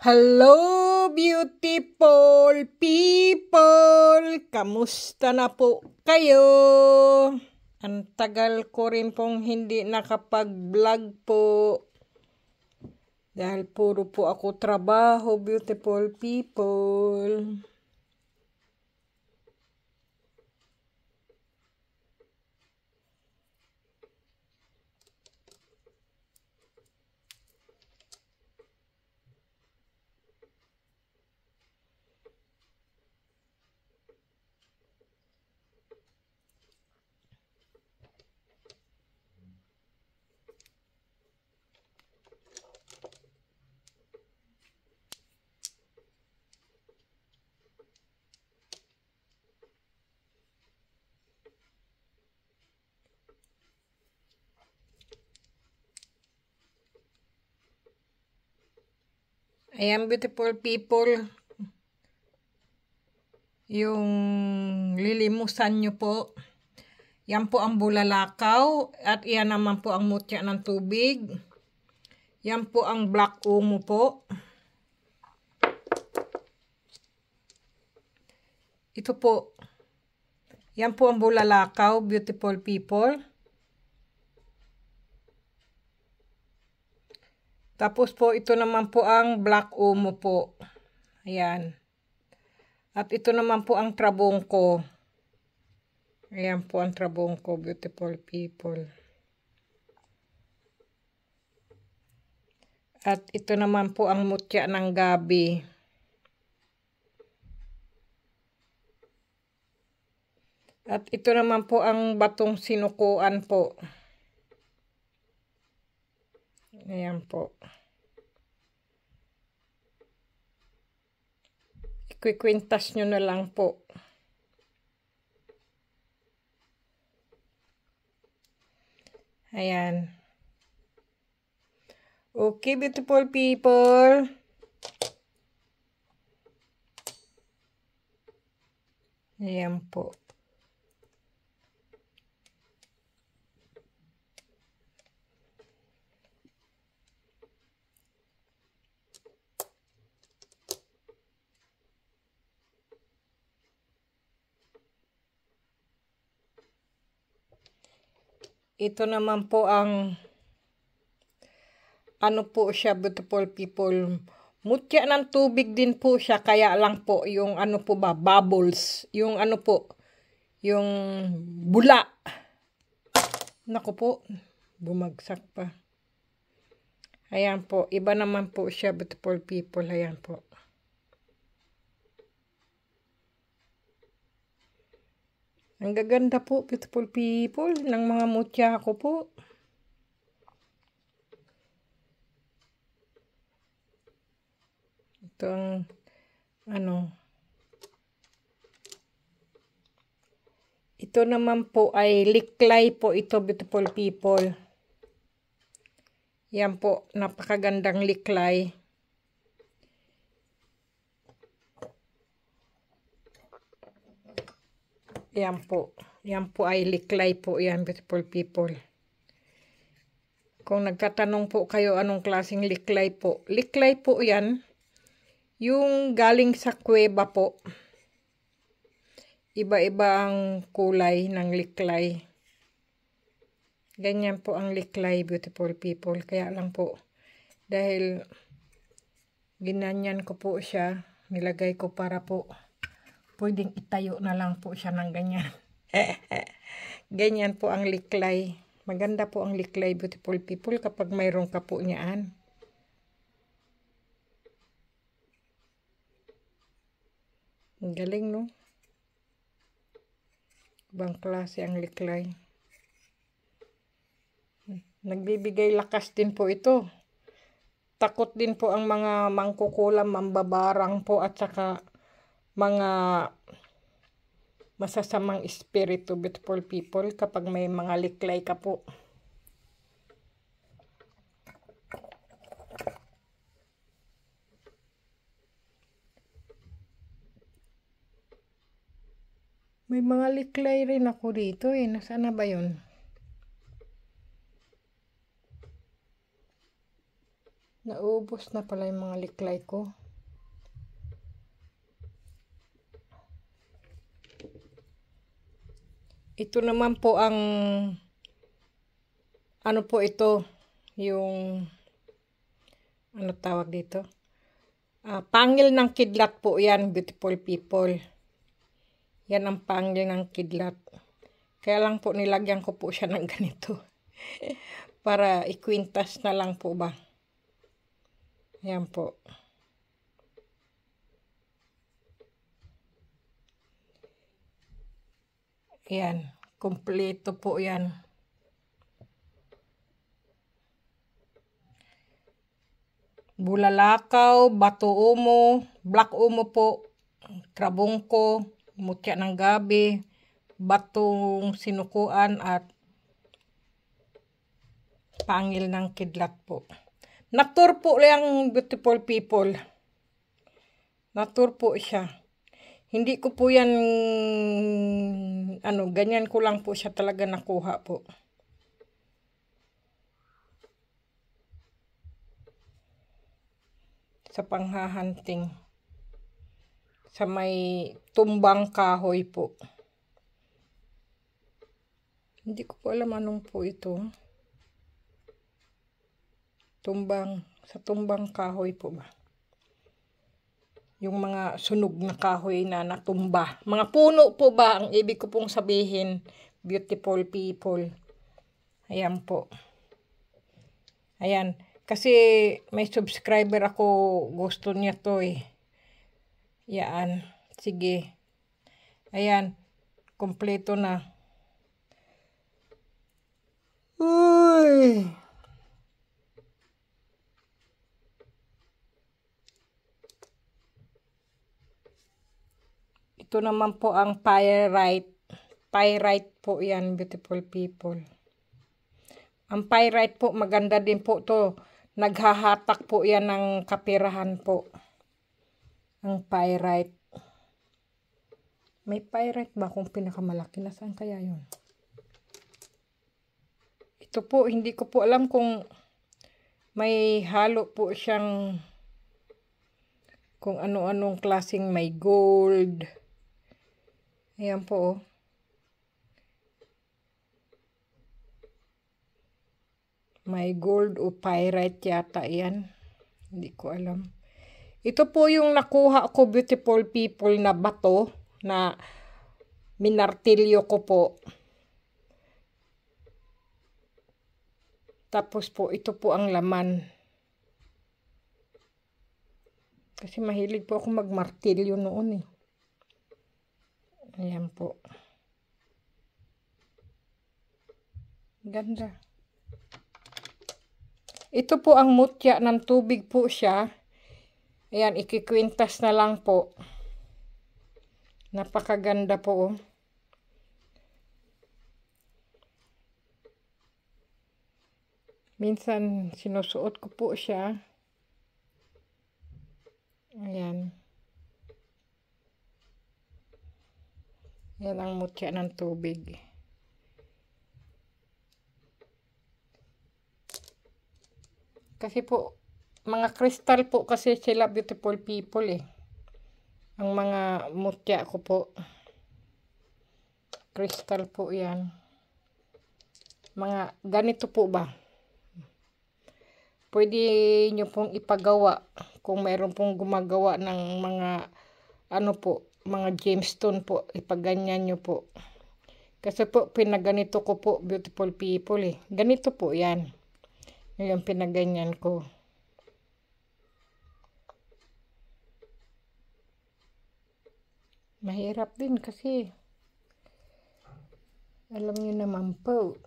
Hello, beautiful people! Kamusta na po kayo? Ang tagal ko rin pong hindi nakapag-vlog po. Dahil puro po ako trabaho, beautiful people. Ayan, beautiful people. Yung lilimusan nyo po. Yan po ang bulalakaw. At yan naman po ang mutya ng tubig. Yan po ang black umo po. Ito po. Yan po ang bulalakaw, beautiful people. Tapos po, ito naman po ang black umo po. Ayan. At ito naman po ang trabongko. Ayan po ang trabongko, beautiful people. At ito naman po ang mutya ng gabi. At ito naman po ang batong sinukuan po. Ayan po. Ikikwintas nyo na lang po. Ayan. Okay, beautiful people. Ayan po. Ito naman po ang ano po siya, beautiful people. Mutya ng tubig din po siya, kaya lang po yung ano po ba, bubbles. Yung ano po, yung bula. Naku po, bumagsak pa. Ayan po, iba naman po siya, beautiful people. Ayan po. Ang gaganda po, beautiful people, ng mga mutya ko po. Ito ang, ano. Ito naman po ay liklay po ito, beautiful people. Yan po, napakagandang liklay. Yan po. Yan po ay liklay po yan, beautiful people. Kung nagtatanong po kayo anong klaseng liklay po. Liklay po yan. Yung galing sa kuweba po. Iba-iba ang kulay ng liklay. Ganyan po ang liklay, beautiful people. Kaya lang po, dahil ginanyan ko po siya, nilagay ko para po pwedeng itayo na lang po siya ng ganyan. Ganyan po ang liklay. Maganda po ang liklay, beautiful people, kapag mayroon ka po niyaan. Ang galing, no? Ibang klase ang liklay. Nagbibigay lakas din po ito. Takot din po ang mga mangkukulam, mambabarang po, at saka mga masasamang espiritu, beautiful people, kapag may mga liklay ka po. May mga liklay rin ako dito eh. Nasaan na ba yun? Naubos na pala yung mga liklay ko. Ito naman po ang ano po ito, yung ano tawag dito? Pangil ng kidlat po yan, beautiful people. Yan ang pangil ng kidlat. Kaya lang po nilagyan ko po siya ng ganito. Para ikwintas na lang po ba. Yan po. Yan. Kompleto po yan. Bulalakaw, bato umo, black umo po, trabongko, mutya ng gabi, batong sinukuan at pangil ng kidlat po. Natur po lang, beautiful people. Natur po siya. Hindi ko po yan, ganyan ko lang po siya talaga nakuha po. Sa panghahunting. Sa may tumbang kahoy po. Hindi ko po alam anong po ito. Sa tumbang kahoy po ba? Yung mga sunog na kahoy na natumba. Mga puno po ba ang ibig ko pong sabihin, beautiful people. Ayan po. Ayan. Kasi may subscriber ako, gusto niya to eh. Yan. Sige. Ayan. Kompleto na. Uy. Ito naman po ang pyrite. Pyrite po yan, beautiful people. Ang pyrite po, maganda din po to. Naghahatak po yan ng kapirahan po. Ang pyrite. May pyrite ba kung pinakamalaki? Nasaan kaya yun? Ito po, hindi ko po alam kung may halo po siyang kung ano-anong klaseng may gold. Ayan po. May gold o pyrite yata yan. Hindi ko alam. Ito po yung nakuha ko, beautiful people, na bato na minartilyo ko po. Tapos po, ito po ang laman. Kasi mahilig po ako magmartilyo noon eh. Ayan po. Ganda. Ito po ang mutya ng tubig po siya. Ayan, ikikwintas na lang po. Napakaganda po oh. Minsan sinusuot ko po siya. Ayan. Yan ang mutya ng tubig. Kasi po, mga kristal po kasi sila, beautiful people eh. Ang mga mutya ko po. Kristal po yan. Mga ganito po ba? Pwede nyo pong ipagawa kung mayroon pong gumagawa ng mga mga gemstone po, ipaganyan nyo po. Kasi po, pinaganito ko po, beautiful people eh. Ganito po yan. Yung pinaganyan ko. Mahirap din kasi alam nyo naman po.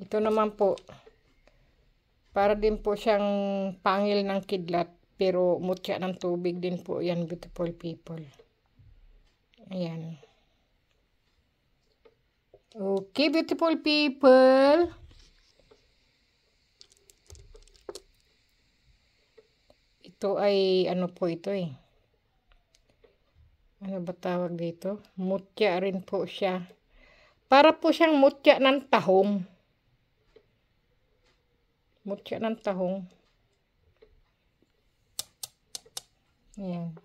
Ito naman po. Para din po siyang pangil ng kidlat. Pero mutya ng tubig din po yan, beautiful people. Ayan. Okay, beautiful people. Ito ay, ano po ito eh. Ano ba tawag dito? Mutya rin po siya. Para po siyang mutya ng tahong. Mutya ng tahong. Ayan.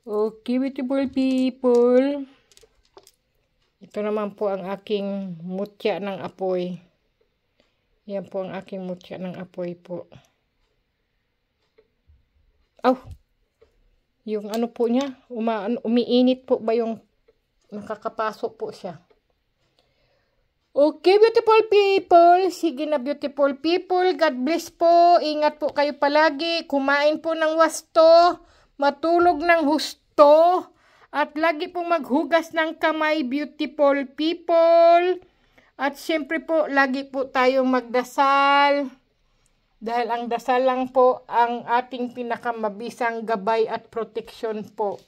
Okay, beautiful people. Ito naman po ang aking mutya ng apoy. Yan po ang aking mutya ng apoy po. Oh! Yung ano po niya, umiinit po ba yung nakakapasok po siya. Okay, beautiful people. Sige na, beautiful people. God bless po. Ingat po kayo palagi. Kumain po ng wasto. Matulog ng husto. At lagi po maghugas ng kamay, beautiful people. At syempre po, lagi po tayong magdasal. Dahil ang dasal lang po ang ating pinakamabisang gabay at proteksyon po.